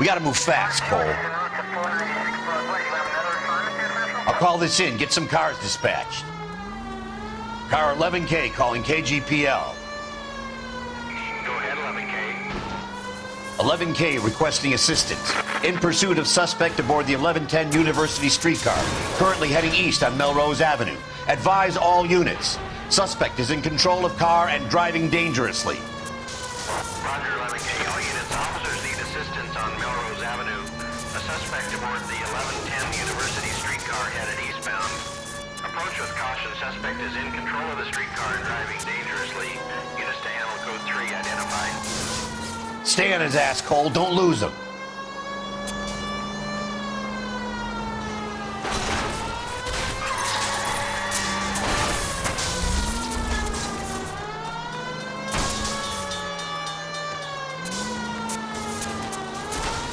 We gotta move fast, Cole. I'll call this in. Get some cars dispatched. Car 11K calling KGPL. Go ahead, 11K. 11K requesting assistance. In pursuit of suspect aboard the 1110 University streetcar, currently heading east on Melrose Avenue. Advise all units. Suspect is in control of car and driving dangerously. Roger, 11K. All units, officers need assistance on Melrose Avenue. A suspect aboard the 1110 University streetcar headed eastbound. Approach with caution. Suspect is in control of the streetcar and driving dangerously. Units to handle code 3 identified. Stay on his ass, Cole. Don't lose him.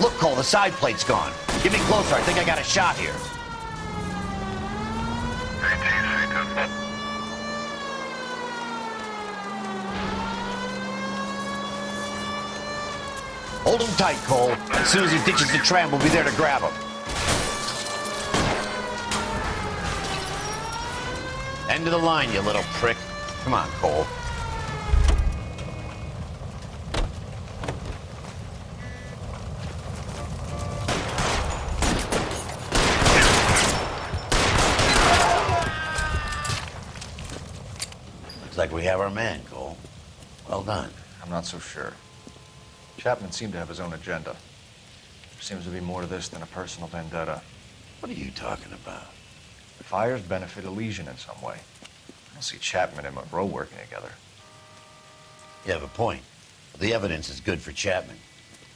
Look, Cole, the side plate's gone. Get me closer. I think I got a shot here. Hold him tight, Cole. As soon as he ditches the tram, we'll be there to grab him. End of the line, you little prick. Come on, Cole. Looks like we have our man, Cole. Well done. I'm not so sure. Chapman seemed to have his own agenda. There seems to be more to this than a personal vendetta. What are you talking about? The fires benefit Elysian in some way. I don't see Chapman and Monroe working together. You have a point. The evidence is good for Chapman.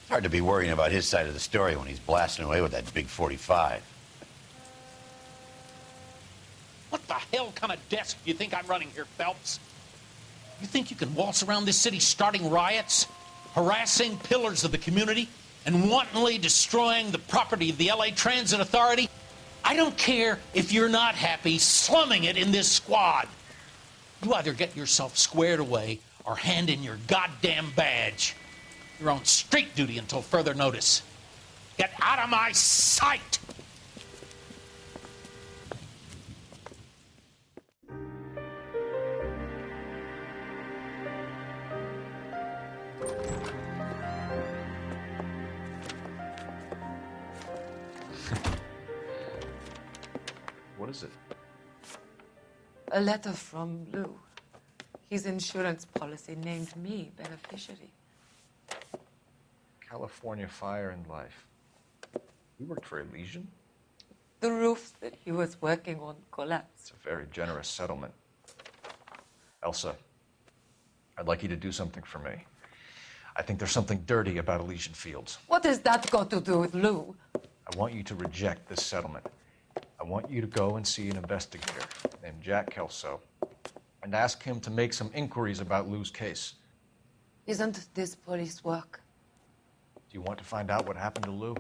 It's hard to be worrying about his side of the story when he's blasting away with that big 45. What the hell kind of desk do you think I'm running here, Phelps? You think you can waltz around this city starting riots, harassing pillars of the community, and wantonly destroying the property of the LA Transit Authority? I don't care if you're not happy slumming it in this squad. You either get yourself squared away or hand in your goddamn badge. You're on street duty until further notice. Get out of my sight! What is it? A letter from Lou. His insurance policy named me beneficiary. California Fire and Life. You worked for Elysian? The roof that he was working on collapsed. It's a very generous settlement. Elsa, I'd like you to do something for me. I think there's something dirty about Elysian Fields. What has that got to do with Lou? I want you to reject this settlement. I want you to go and see an investigator named Jack Kelso and ask him to make some inquiries about Lou's case. Isn't this police work? Do you want to find out what happened to Lou?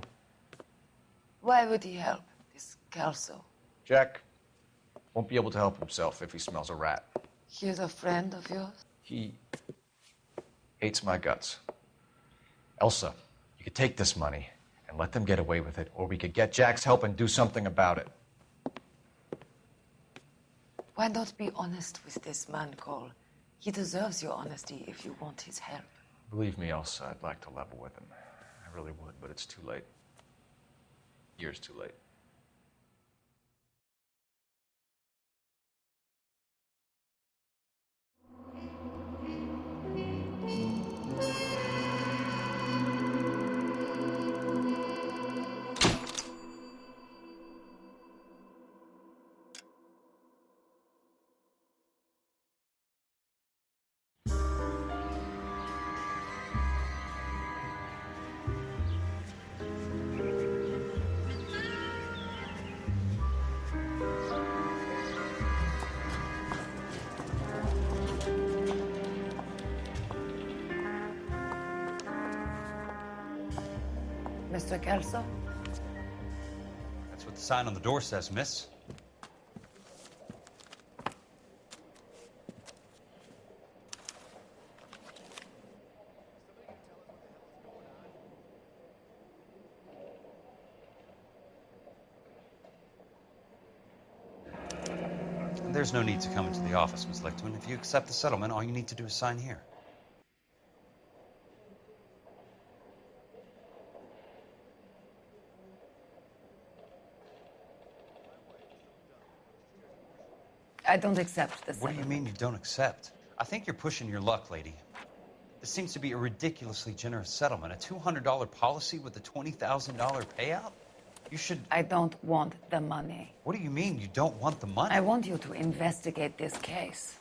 Why would he help, this Kelso? Jack won't be able to help himself if he smells a rat. He's a friend of yours? He hates my guts. Elsa, you could take this money and let them get away with it, or we could get Jack's help and do something about it. Why not be honest with this man, Cole? He deserves your honesty if you want his help. Believe me, Elsa, I'd like to level with him. I really would, but it's too late. Years too late. Mr. Kelso? That's what the sign on the door says, miss. There's no need to come into the office, Ms. Lichtman. If you accept the settlement, all you need to do is sign here. I don't accept this. What do you mean you don't accept? I think you're pushing your luck, lady. This seems to be a ridiculously generous settlement. A $200 policy with a $20,000 payout? You should... I don't want the money. What do you mean you don't want the money? I want you to investigate this case.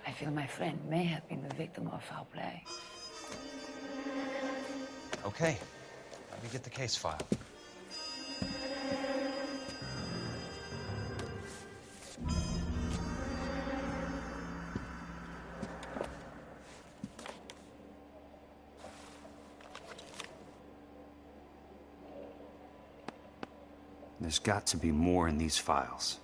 I feel my friend may have been the victim of foul play. Okay. Let me get the case file. There's got to be more in these files.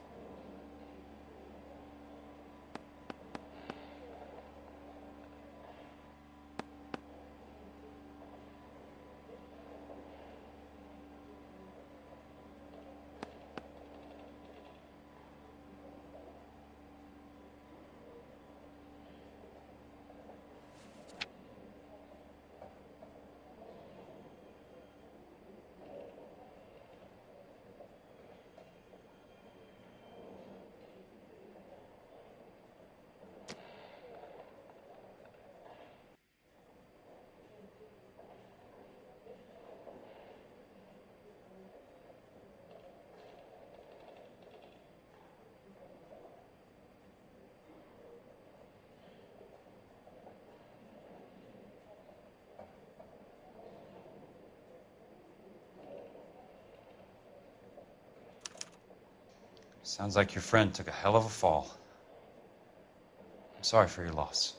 Sounds like your friend took a hell of a fall. I'm sorry for your loss.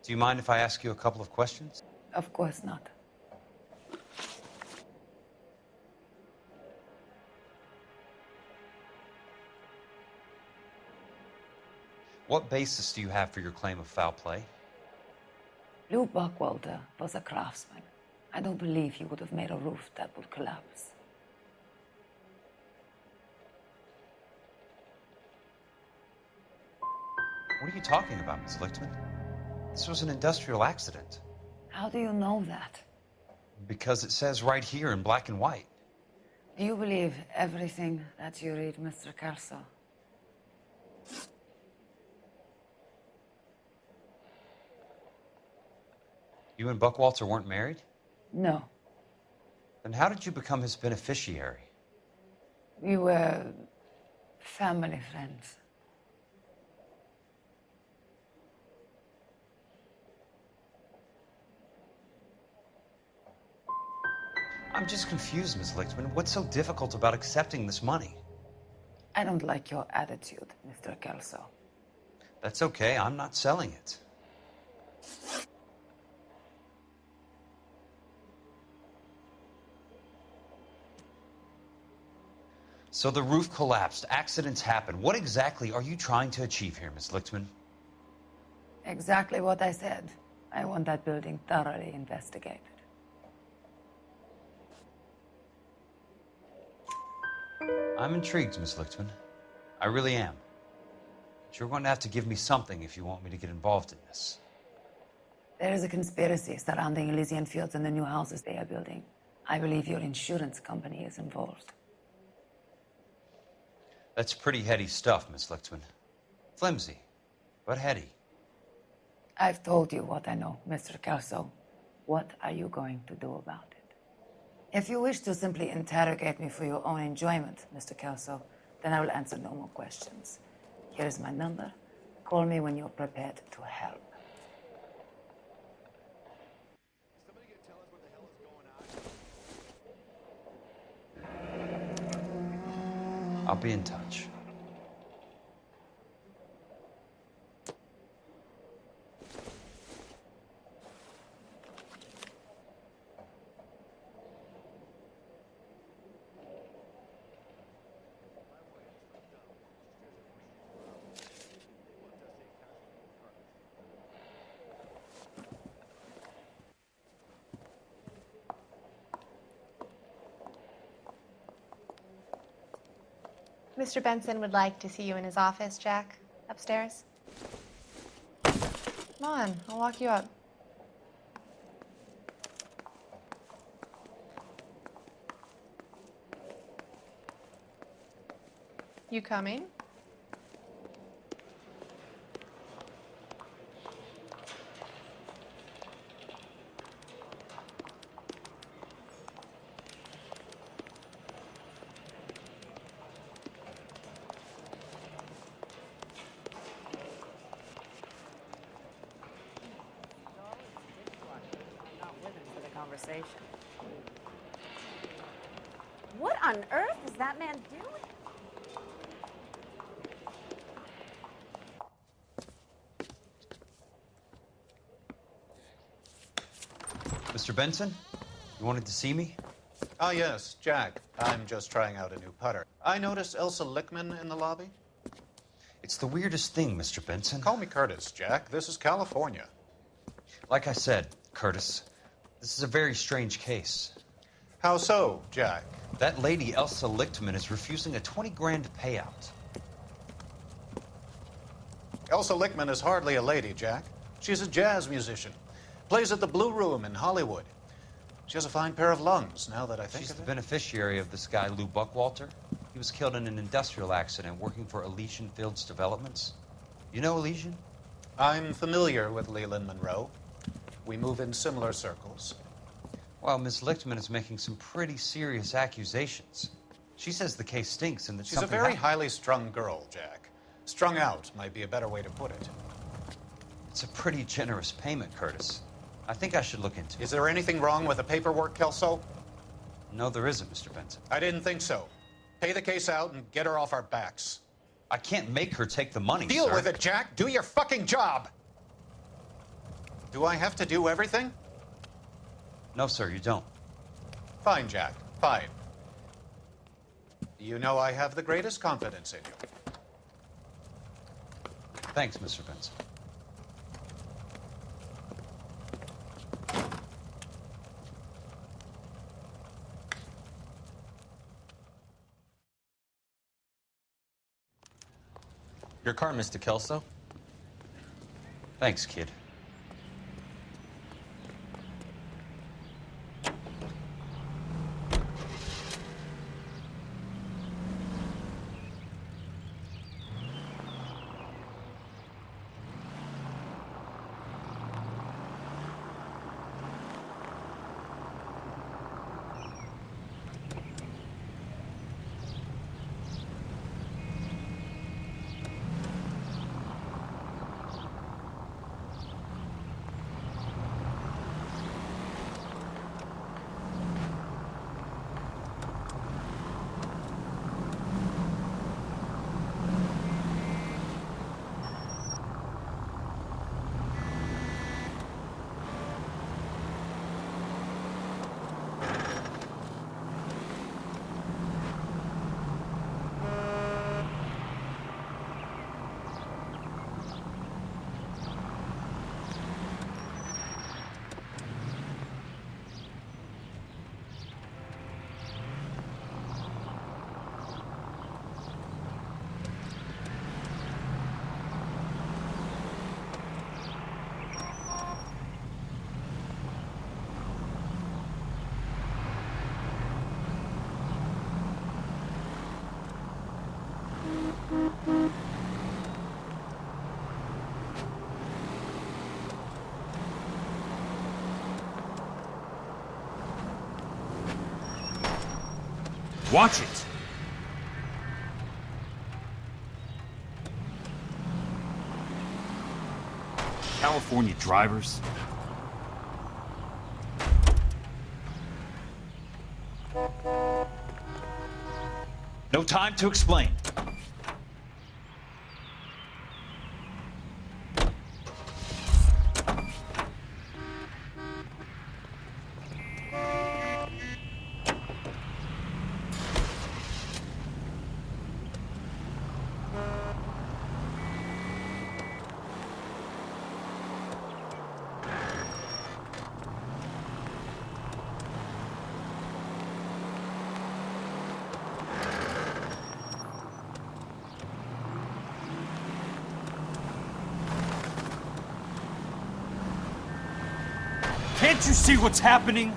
Do you mind if I ask you a couple of questions? Of course not. What basis do you have for your claim of foul play? Lou Buckwalter was a craftsman. I don't believe he would have made a roof that would collapse. What are you talking about, Ms. Lichtman? This was an industrial accident. How do you know that? Because it says right here in black and white. Do you believe everything that you read, Mr. Kelso? You and Buckwalter weren't married? No. Then how did you become his beneficiary? We were family friends. I'm just confused, Ms. Lichtman. What's so difficult about accepting this money? I don't like your attitude, Mr. Kelso. That's okay. I'm not selling it. So the roof collapsed. Accidents happen. What exactly are you trying to achieve here, Ms. Lichtman? Exactly what I said. I want that building thoroughly investigated. I'm intrigued, Ms. Lichtman. I really am. But you're going to have to give me something if you want me to get involved in this. There is a conspiracy surrounding Elysian Fields and the new houses they are building. I believe your insurance company is involved. That's pretty heady stuff, Miss Lichtman. Flimsy, but heady. I've told you what I know, Mr. Kelso. What are you going to do about it? If you wish to simply interrogate me for your own enjoyment, Mr. Kelso, then I will answer no more questions. Here is my number. Call me when you're prepared to help. Somebody can tell us what the hell is going on? I'll be in touch. Mr. Benson would like to see you in his office, Jack. Upstairs. Come on, I'll walk you up. You coming? What on earth is that man doing? Mr. Benson, you wanted to see me? Ah, yes, Jack. I'm just trying out a new putter. I noticed Elsa Lichtman in the lobby. It's the weirdest thing, Mr. Benson. Call me Curtis, Jack. This is California. Like I said, Curtis, this is a very strange case. How so, Jack? That lady, Elsa Lichtman, is refusing a 20 grand payout. Elsa Lichtman is hardly a lady, Jack. She's a jazz musician. Plays at the Blue Room in Hollywood. She has a fine pair of lungs, now that I think She's of the it. beneficiary of this guy, Lou Buckwalter. He was killed in an industrial accident working for Elysian Fields Developments. You know Elysian? I'm familiar with Leland Monroe. We move in similar circles. Well, Miss Lichtman is making some pretty serious accusations. She says the case stinks and that She's a something very happened. highly strung girl, Jack. Strung out might be a better way to put it. It's a pretty generous payment, Curtis. I think I should look into it. Is there anything wrong with the paperwork, Kelso? No, there isn't, Mr. Benson. I didn't think so. Pay the case out and get her off our backs. I can't make her take the money, Deal sir. with it, Jack. Do your fucking job. Do I have to do everything? No, sir, you don't. Fine, Jack. Fine. You know I have the greatest confidence in you. Thanks, Mr. Benson. Your car, Mr. Kelso? Thanks, kid. Watch it! California drivers. No time to explain. Can't you see what's happening?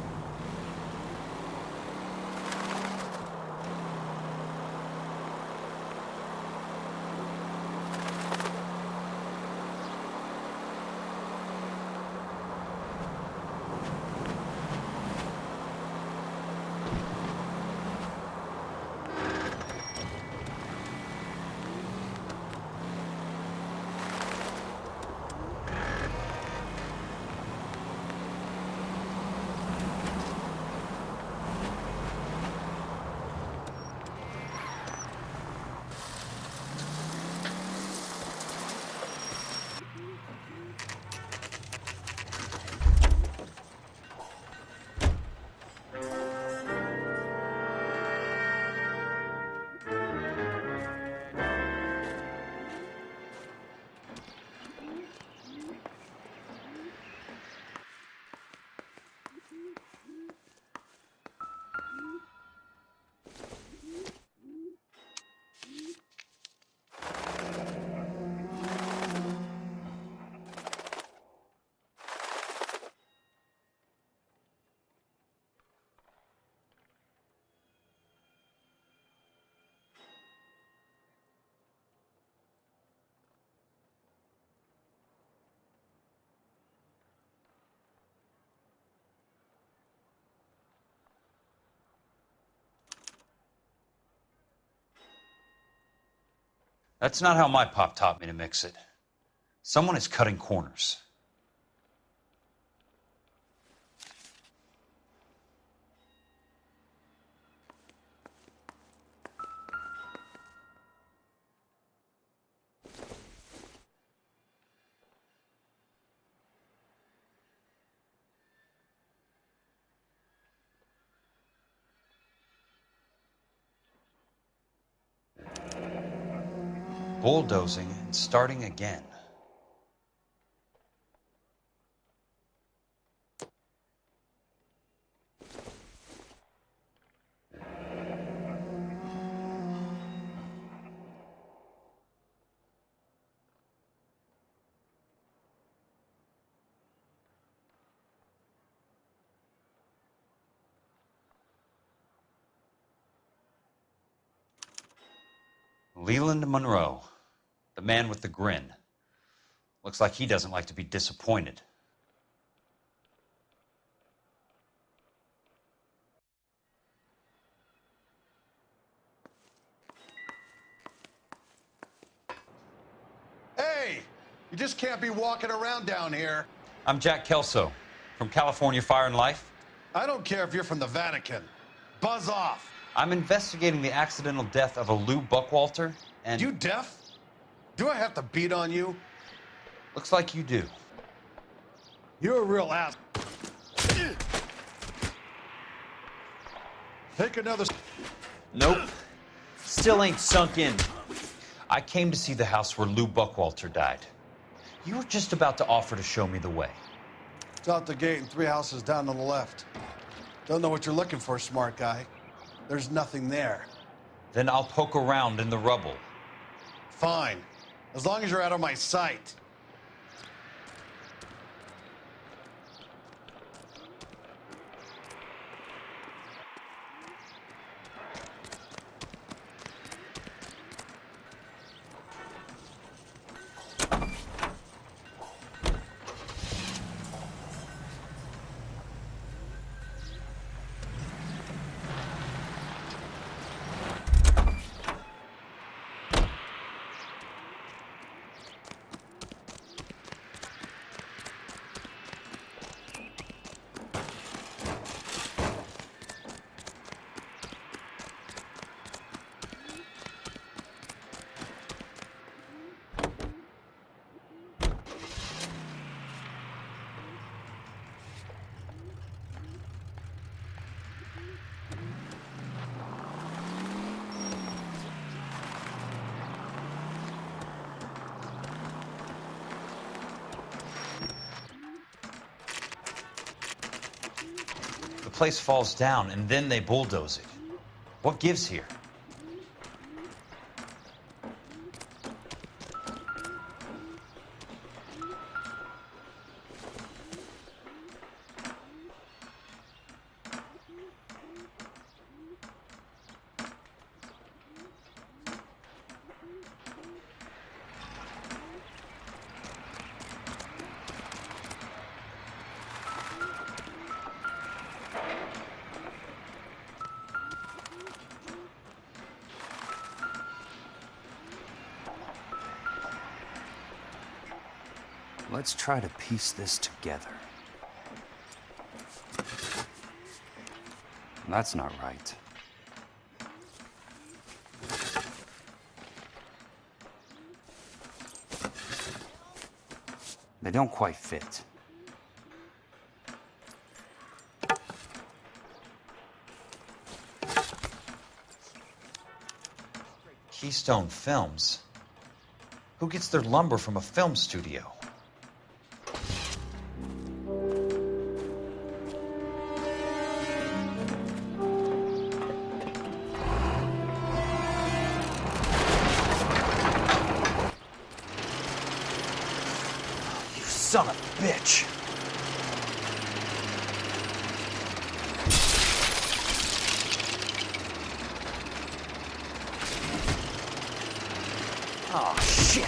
That's not how my pop taught me to mix it. Someone is cutting corners. Bulldozing and starting again. Leland Monroe, the man with the grin. Looks like he doesn't like to be disappointed. Hey, you just can't be walking around down here. I'm Jack Kelso from California Fire and Life. I don't care if you're from the Vatican. Buzz off. I'm investigating the accidental death of a Lou Buckwalter, and... You deaf? Do I have to beat on you? Looks like you do. You're a real ass. Take another... Nope. Still ain't sunk in. I came to see the house where Lou Buckwalter died. You were just about to offer to show me the way. It's out the gate and 3 houses down on the left. Don't know what you're looking for, smart guy. There's nothing there. Then I'll poke around in the rubble. Fine. As long as you're out of my sight. The place falls down, and then they bulldoze it. What gives here? Let's try to piece this together. That's not right. They don't quite fit. Keystone Films? Who gets their lumber from a film studio? Son of a bitch. Oh, shit.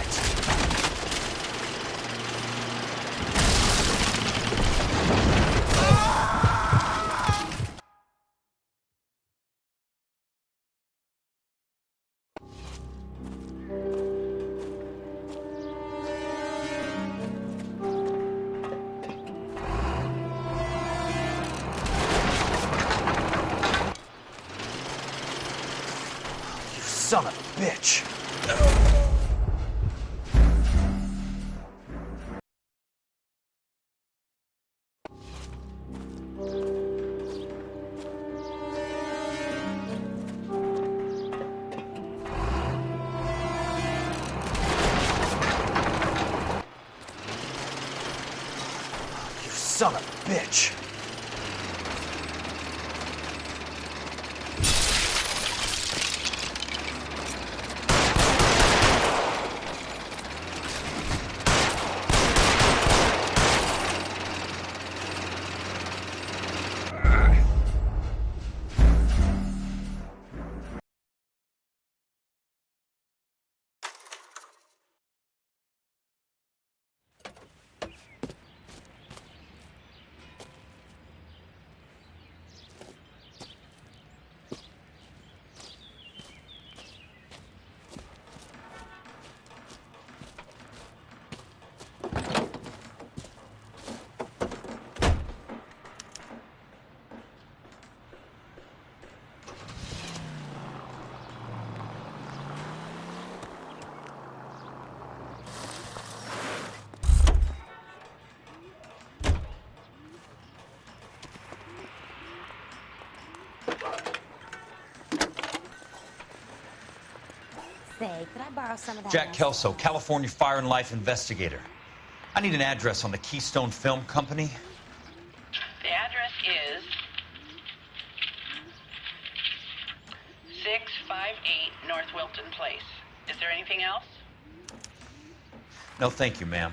Son of a bitch. son of a bitch. Say, could I borrow some of that? Jack Kelso, California Fire and Life investigator. I need an address on the Keystone Film Company. The address is 658 North Wilton Place. Is there anything else? No, thank you, ma'am.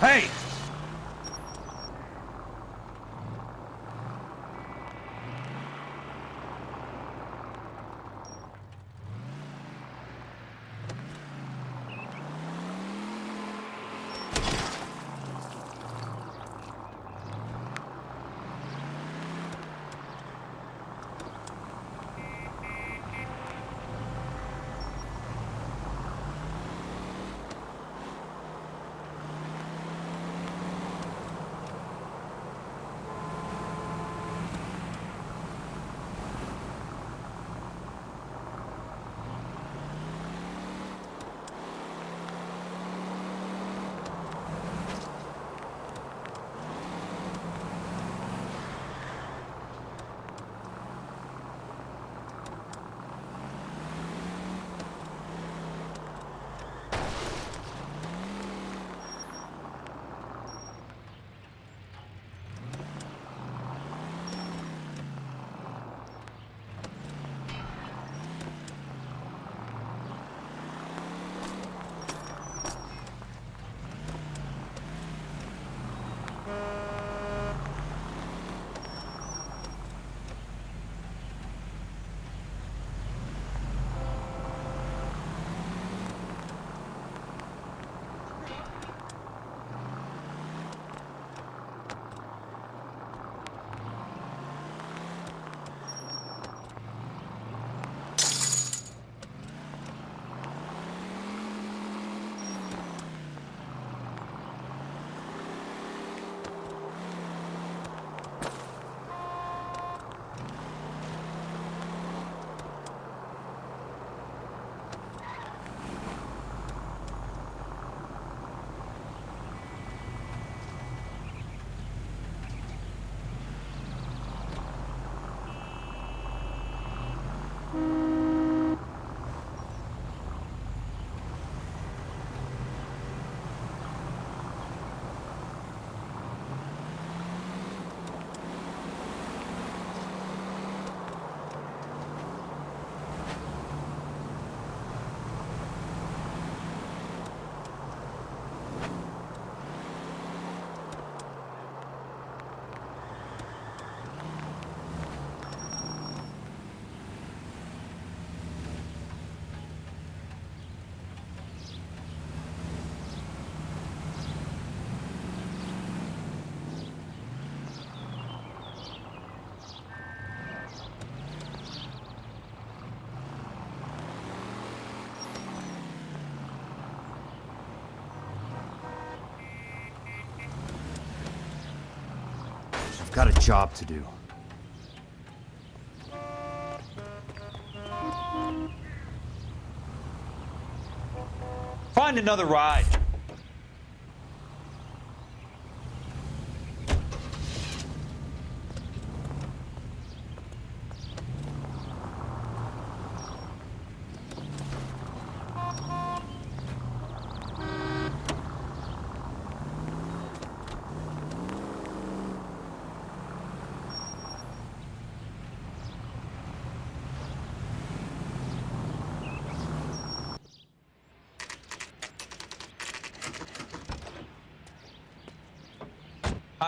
Hey! I've got a job to do. Find another ride.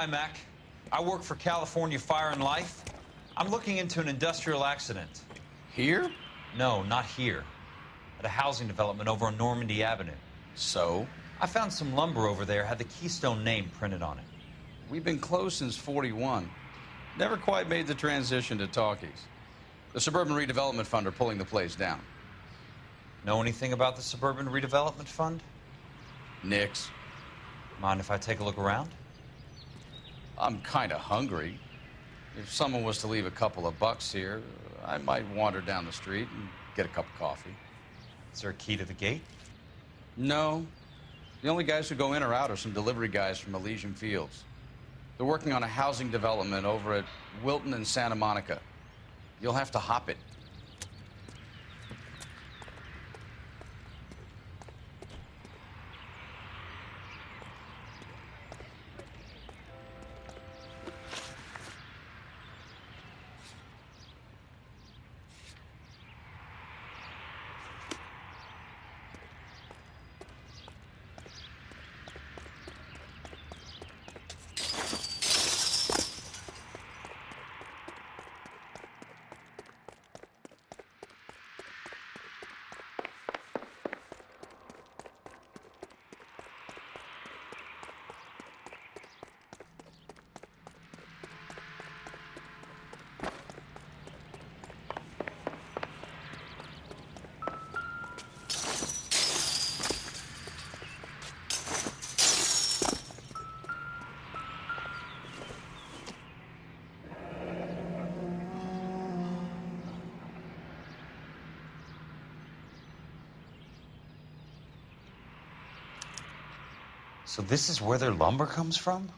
Hi, Mac. I work for California Fire and Life. I'm looking into an industrial accident. Here? No, not here. At a housing development over on Normandy Avenue. So? I found some lumber over there, had the Keystone name printed on it. We've been closed since '41. Never quite made the transition to talkies. The Suburban Redevelopment Fund are pulling the place down. Know anything about the Suburban Redevelopment Fund? Nix. Mind if I take a look around? I'm kind of hungry. If someone was to leave a couple of bucks here, I might wander down the street and get a cup of coffee. Is there a key to the gate? No. The only guys who go in or out are some delivery guys from Elysian Fields. They're working on a housing development over at Wilton and Santa Monica. You'll have to hop it. So this is where their lumber comes from?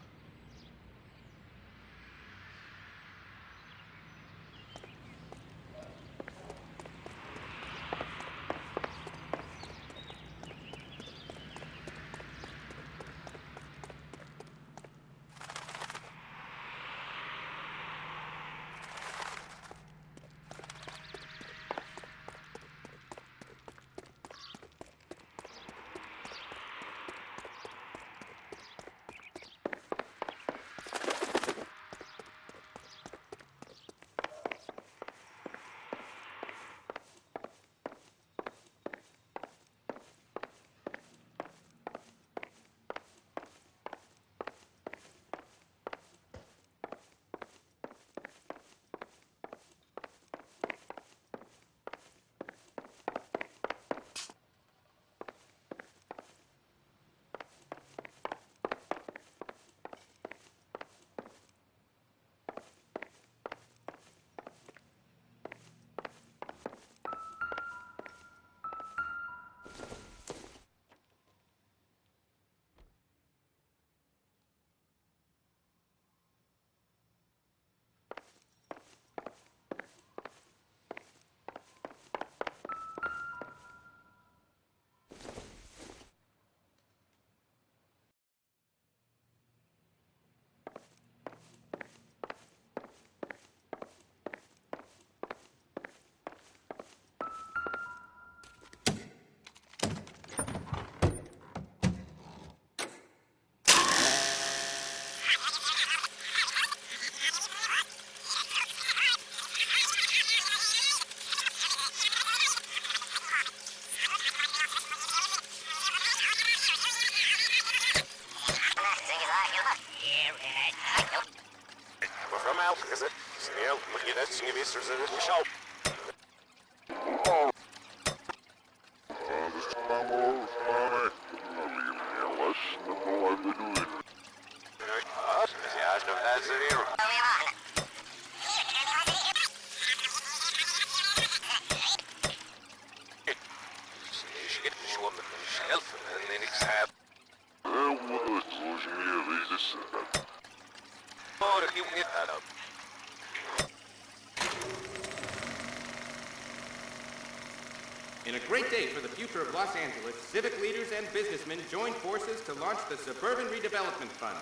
In a great day for the future of Los Angeles, civic leaders and businessmen joined forces to launch the Suburban Redevelopment Fund.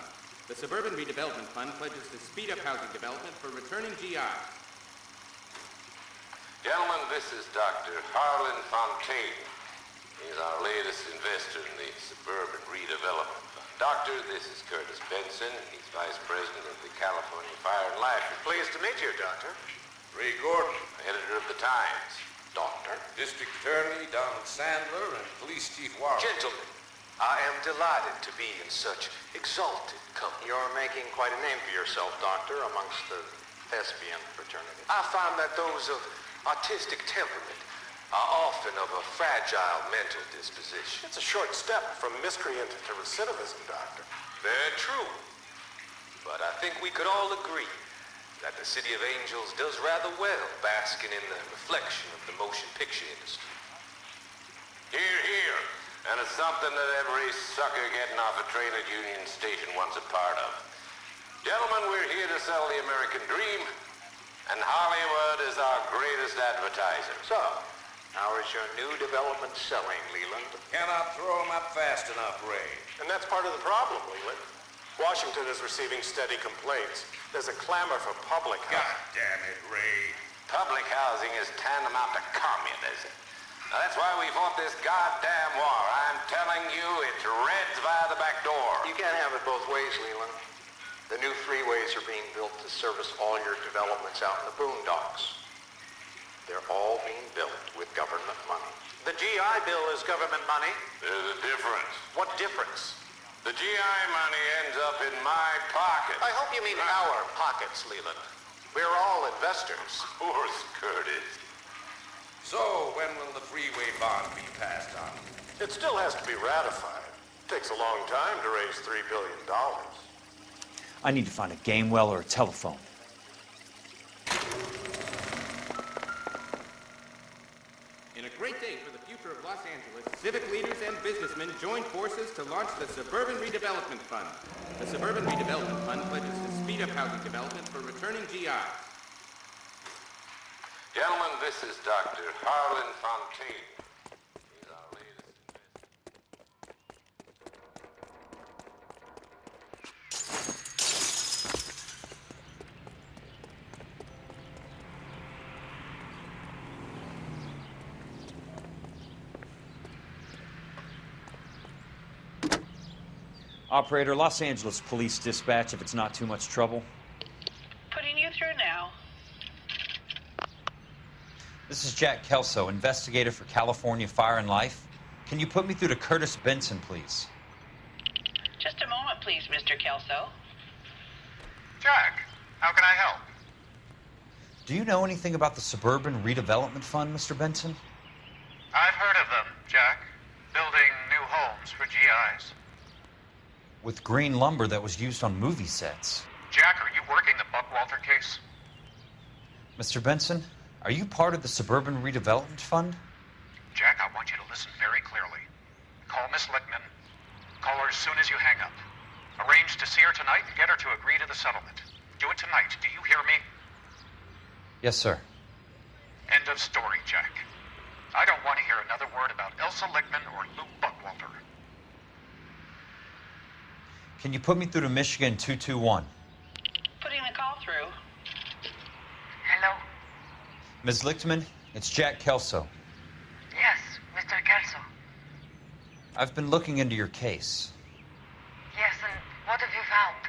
The Suburban Redevelopment Fund pledges to speed up housing development for returning GIs. Gentlemen, this is Dr. Harlan Fontaine. He's our latest investor in the Suburban Redevelopment Fund. Doctor, this is Curtis Benson. He's Vice President of the California Fire and Life. Pleased to meet you, Doctor. Ray Gordon, editor of the Times. Doctor. District Attorney Donald Sandler and Police Chief Warren. Gentlemen, I am delighted to be in such exalted company. You're making quite a name for yourself, Doctor, amongst the thespian fraternity. I find that those of artistic temperament are often of a fragile mental disposition. It's a short step from miscreant to recidivism, Doctor. Very true. But I think we could all agree that the City of Angels does rather well basking in the reflection of the motion picture industry. Hear, hear. And it's something that every sucker getting off a train at Union Station wants a part of. Gentlemen, we're here to sell the American dream, and Hollywood is our greatest advertiser. So, how is your new development selling, Leland? Cannot throw them up fast enough, Ray. And that's part of the problem, Leland. Washington is receiving steady complaints. There's a clamor for public housing. God damn it, Ray. Public housing is tantamount to communism. Now, that's why we fought this goddamn war. I'm telling you, it's Reds via the back door. You can't have it both ways, Leland. The new freeways are being built to service all your developments out in the boondocks. They're all being built with government money. The GI Bill is government money. There's a difference. What difference? The GI money ends up in my pocket. I hope you mean our pockets, Leland. We're all investors. Of course, Curtis. So, when will the freeway bond be passed on? It still has to be ratified. It takes a long time to raise $3 billion. I need to find a game well or a telephone. In a great day for the future of Los Angeles, civic leaders and businessmen joined forces to launch the Suburban Redevelopment Fund. The Suburban Redevelopment Fund pledges to speed up housing development for returning GIs. Gentlemen, this is Dr. Harlan Fontaine. He's our latest investor. Operator, Los Angeles Police Dispatch, if it's not too much trouble. Putting you through now. This is Jack Kelso, investigator for California Fire and Life. Can you put me through to Curtis Benson, please? Just a moment, please, Mr. Kelso. Jack, how can I help? Do you know anything about the Suburban Redevelopment Fund, Mr. Benson? I've heard of them, Jack. Building new homes for GIs. With green lumber that was used on movie sets. Jack, are you working the Buckwalter case? Mr. Benson, are you part of the Suburban Redevelopment Fund? Jack, I want you to listen very clearly. Call Miss Lickman. Call her as soon as you hang up. Arrange to see her tonight and get her to agree to the settlement. Do it tonight. Do you hear me? Yes, sir. End of story, Jack. I don't want to hear another word about Elsa Lickman or Lou Buckwalter. Can you put me through to Michigan 221? Putting the call through. Hello? Ms. Lichtman, it's Jack Kelso. Yes, Mr. Kelso. I've been looking into your case. Yes, and what have you found?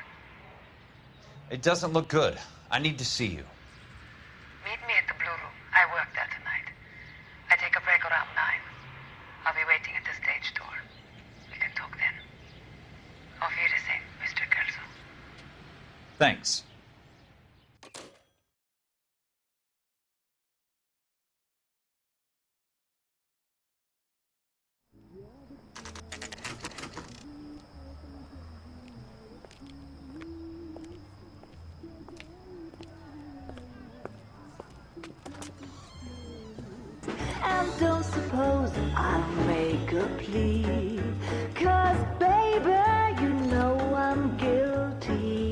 It doesn't look good. I need to see you. Meet me at the Blue Room. I work there tonight. I take a break around 9. I'll be waiting at the stage door. We can talk then. Auf Wiedersehen, Mr. Kelso. Thanks. I'll make a plea, 'cause baby, you know I'm guilty.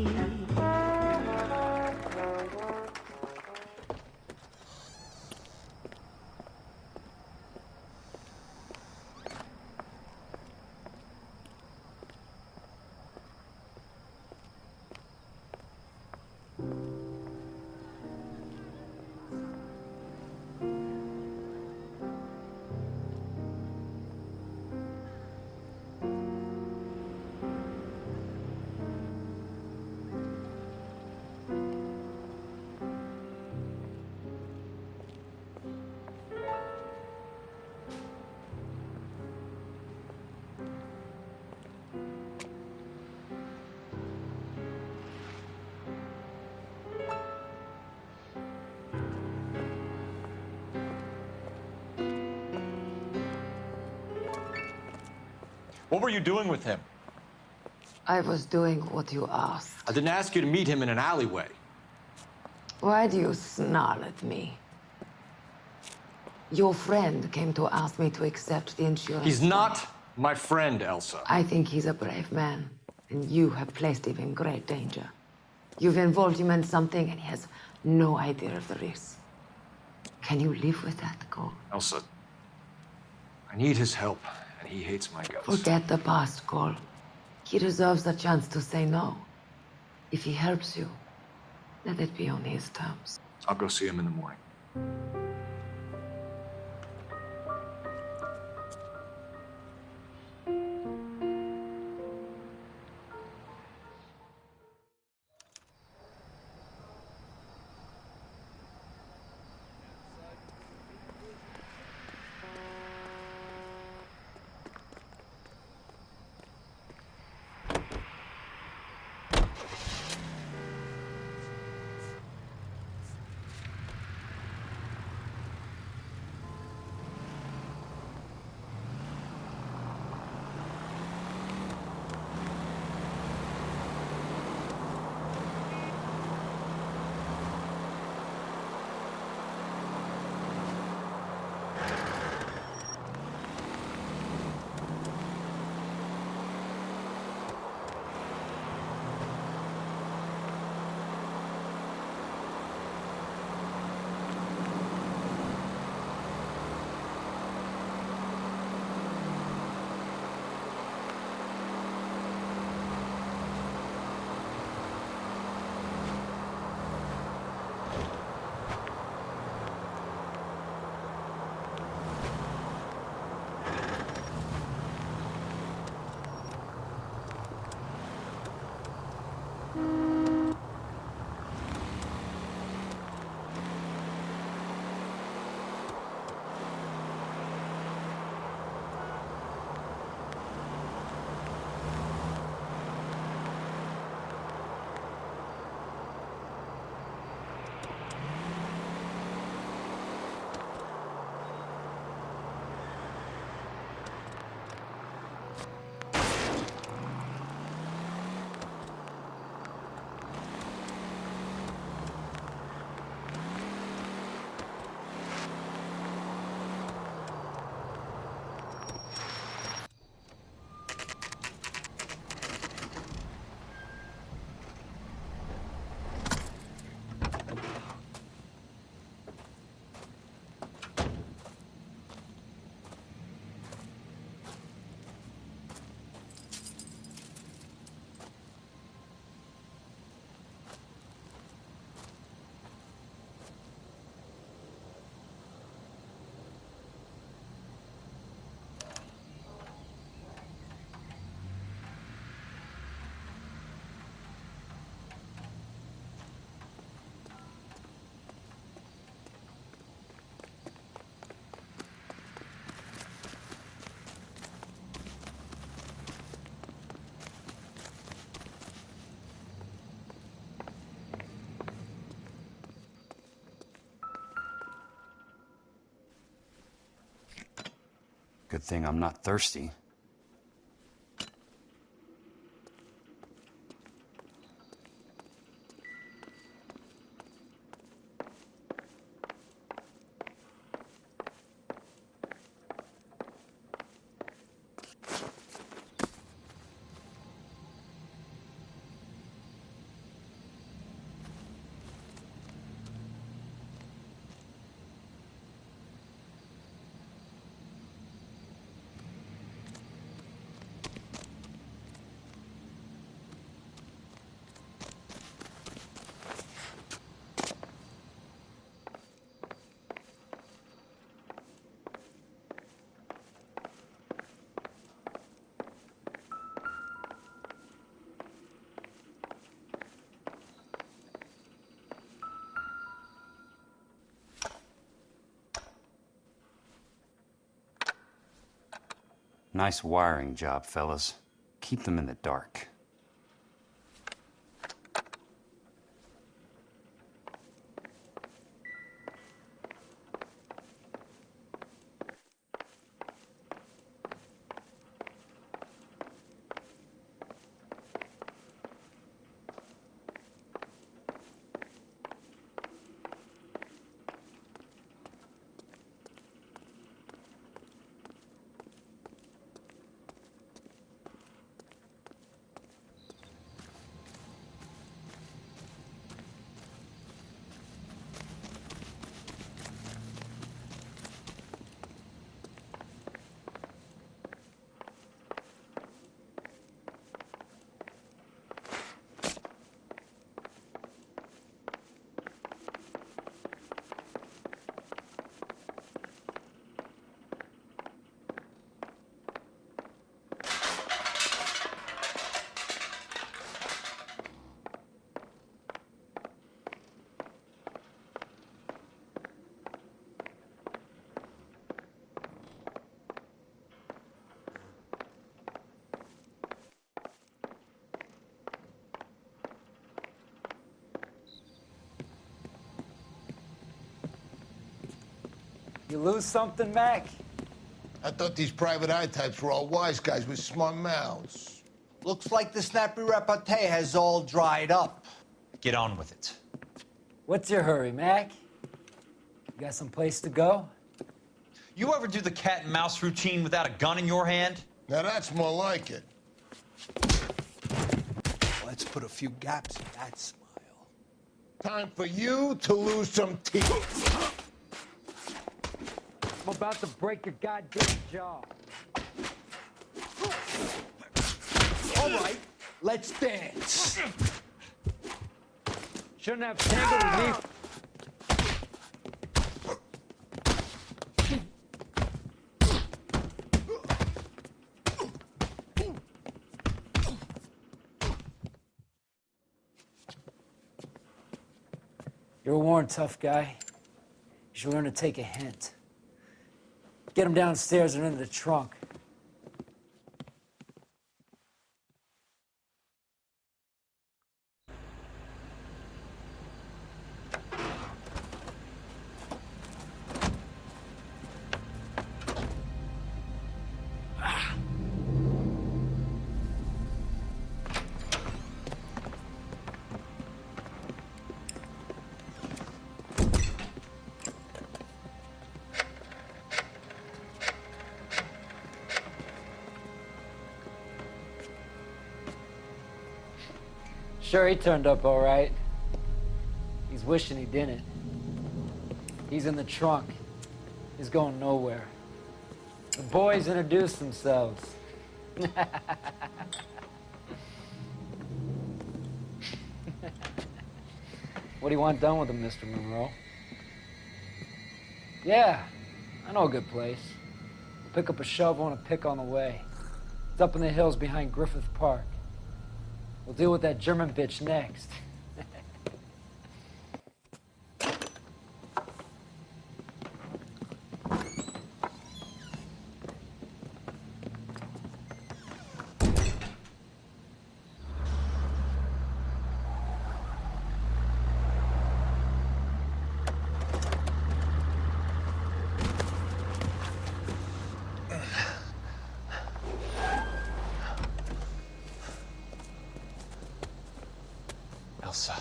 What were you doing with him? I was doing what you asked. I didn't ask you to meet him in an alleyway. Why do you snarl at me? Your friend came to ask me to accept the insurance. He's not my friend, Elsa. I think he's a brave man, and you have placed him in great danger. You've involved him in something, and he has no idea of the risk. Can you live with that, Cole? Elsa, I need his help, and he hates my guts. Forget the past, Cole. He deserves a chance to say no. If he helps you, let it be on his terms. I'll go see him in the morning. Good thing I'm not thirsty. Nice wiring job, fellas. Keep them in the dark. You lose something, Mac? I thought these private eye types were all wise guys with smart mouths. Looks like the snappy repartee has all dried up. Get on with it. What's your hurry, Mac? You got some place to go? You ever do the cat and mouse routine without a gun in your hand? Now that's more like it. Let's put a few gaps in that smile. Time for you to lose some teeth. I'm about to break your goddamn jaw. All right, let's dance. Shouldn't have tangled with me. You're a worn, tough guy. You should learn to take a hint. Get him downstairs and into the trunk. Sure, he turned up all right. He's wishing he didn't. He's in the trunk. He's going nowhere. The boys introduced themselves. What do you want done with him, Mr. Monroe? Yeah, I know a good place. Pick up a shovel and a pick on the way. It's up in the hills behind Griffith Park. We'll deal with that German bitch next. Elsa.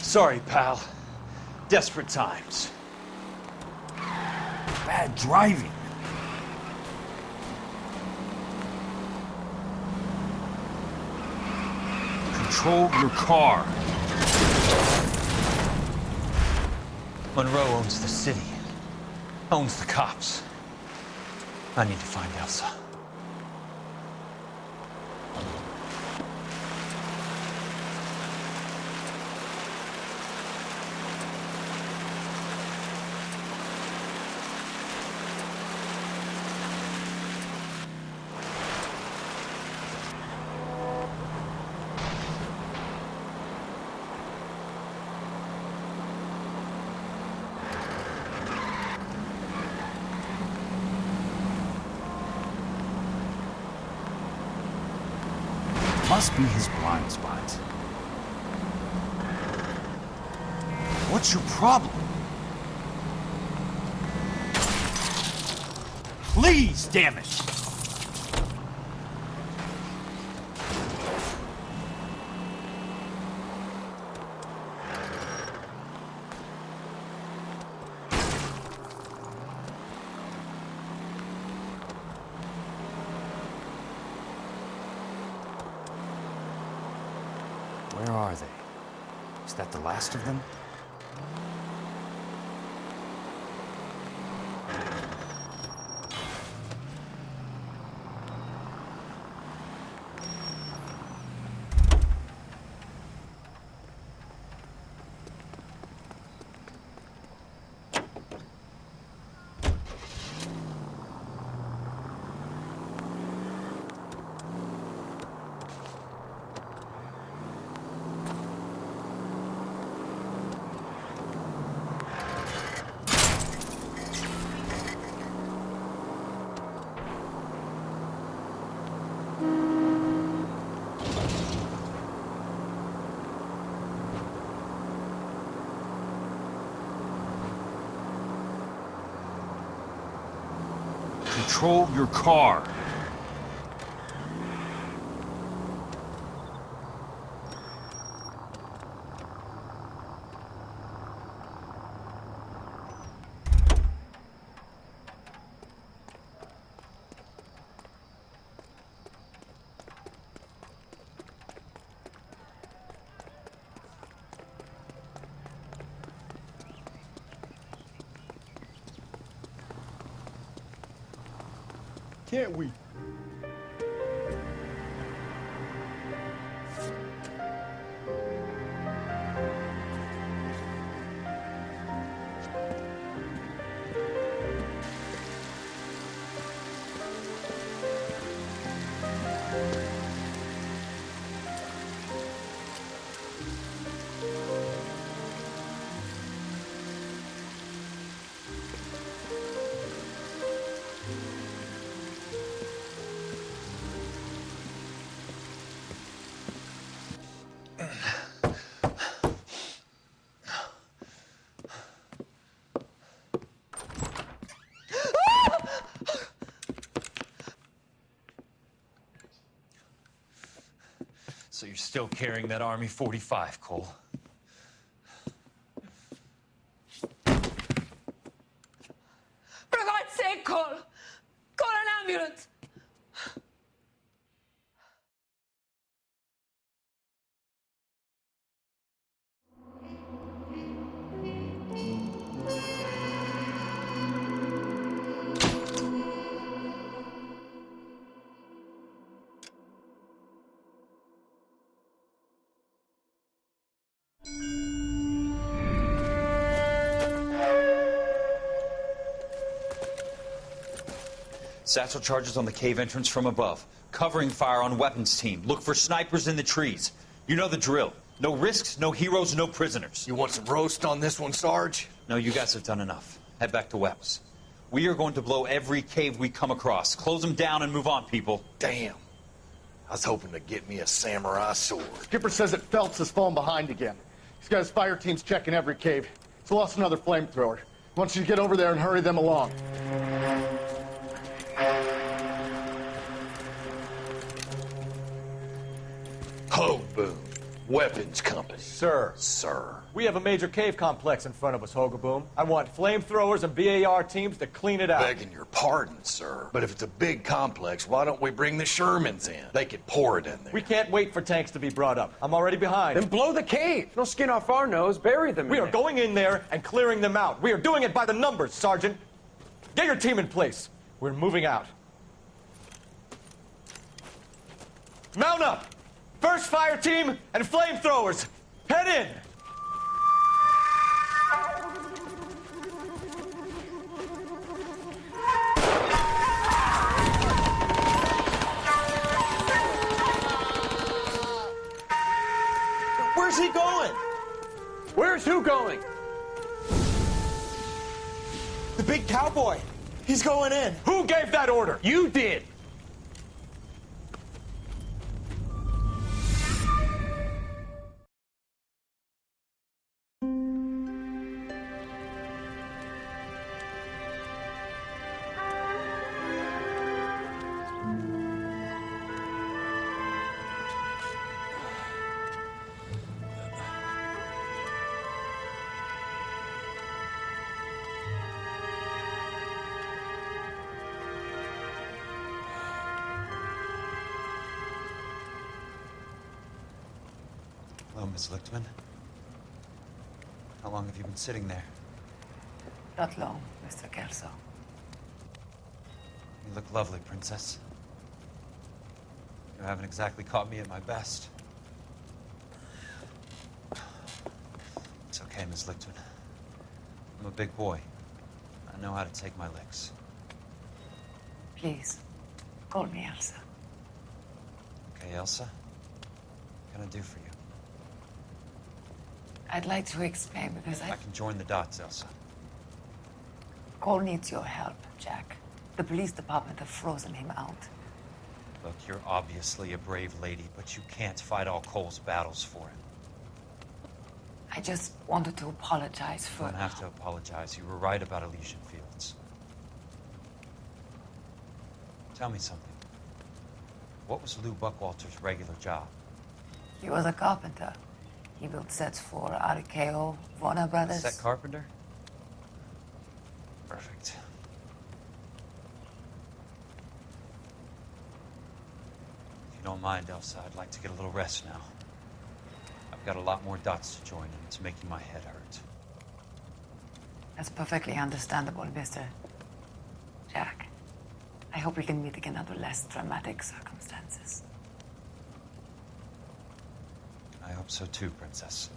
Sorry, pal. Desperate times. Bad driving. Control your car. Monroe owns the city. Owns the cops. I need to find Elsa. Must be his blind spot. What's your problem? Please, damn it! Where are they? Is that the last of them? Control your car. Can't we? So you're still carrying that Army 45, Cole? For God's sake, Cole! Call an ambulance! Satchel charges on the cave entrance from above. Covering fire on weapons team. Look for snipers in the trees. You know the drill. No risks, no heroes, no prisoners. You want some roast on this one, Sarge? No, you guys have done enough. Head back to Webb's. We are going to blow every cave we come across. Close them down and move on, people. Damn. I was hoping to get me a samurai sword. Skipper says that Phelps has fallen behind again. He's got his fire teams checking every cave. He's lost another flamethrower. He wants you to get over there and hurry them along. Hoboom. Weapons Company. Sir. Sir. We have a major cave complex in front of us, Hogaboom. I want flamethrowers and BAR teams to clean it out. Begging your pardon, sir. But if it's a big complex, why don't we bring the Shermans in? They could pour it in there. We can't wait for tanks to be brought up. I'm already behind. Then blow the cave. No skin off our nose. Bury them We are going in there and clearing them out. We are doing it by the numbers, Sergeant. Get your team in place. We're moving out. Mount up! First fire team and flamethrowers. Head in! Where's he going? Where's who going? The big cowboy. He's going in. Who gave that order? You did. Hello, Miss Lichtman. How long have you been sitting there? Not long, Mr. Kelso. You look lovely, Princess. You haven't exactly caught me at my best. It's okay, Miss Lichtman. I'm a big boy. I know how to take my licks. Please, call me Elsa. Okay, Elsa? What can I do for you? I'd like to explain because I can join the dots, Elsa. Cole needs your help, Jack. The police department have frozen him out. Look, you're obviously a brave lady, but you can't fight all Cole's battles for him. I just wanted to apologize for... You don't have to apologize. You were right about Elysian Fields. Tell me something. What was Lou Buckwalter's regular job? He was a carpenter. He built sets for RKO, Warner Brothers. Set carpenter? Perfect. If you don't mind, Elsa, I'd like to get a little rest now. I've got a lot more dots to join, and it's making my head hurt. That's perfectly understandable, Mr. Jack. I hope we can meet again under less dramatic circumstances. I hope so too, Princess.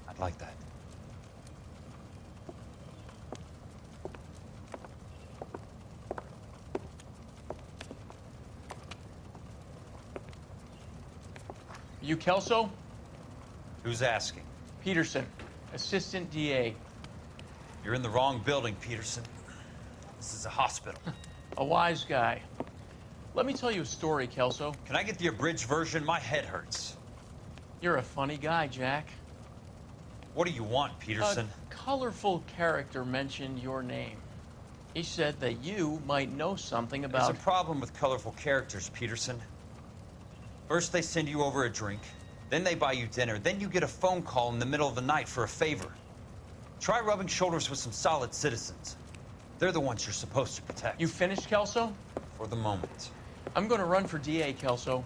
I'd like that. You Kelso? Who's asking? Peterson, Assistant DA. You're in the wrong building, Peterson. This is a hospital. A wise guy. Let me tell you a story, Kelso. Can I get the abridged version? My head hurts. You're a funny guy, Jack. What do you want, Peterson? A colorful character mentioned your name. He said that you might know something about... There's a problem with colorful characters, Peterson. First they send you over a drink, then they buy you dinner, then you get a phone call in the middle of the night for a favor. Try rubbing shoulders with some solid citizens. They're the ones you're supposed to protect. You finished, Kelso? For the moment. I'm going to run for DA, Kelso.